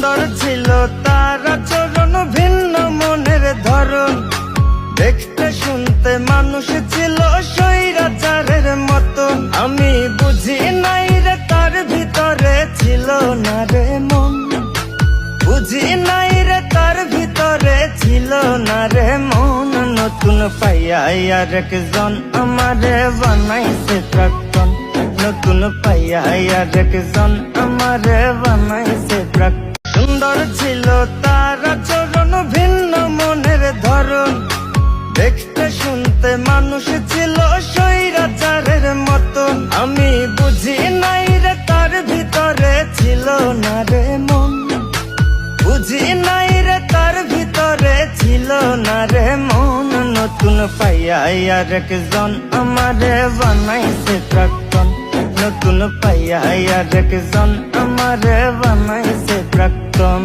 সুন্দর ছিল তার আচরণ, ভিন্ন মনের ধরন, দেখতে শুনতে মানুষ ছিল স্বৈরাচারের মতন। আমি বুঝি নাই রে তার ভিতরে ছিল না রে মন, বুঝি নাই রে তার ভিতরে ছিল না রে মন। নতুন পাইয়া আর একজন আমারে বানাইছে প্রাক্তন, নতুন পাইয়া আর একজন আমারে বানাইছে প্রাক্তন। সুন্দর ছিল তার আচরণ, ভিন্ন মনের ধরন, দেখতে শুনতে মানুষ ছিল স্বৈরাচারের মতন। আমি বুঝি নাই রে তার ভিতরে ছিল না রে মন, বুঝি নাই রে তার ভিতরে ছিল না রে মন। নতুন পাইয়া আর একজন আমারে বানাইছে প্রাক্তন, নতুন পাইয়া আর একজন আমারে বানাইছে প্রাক্তন।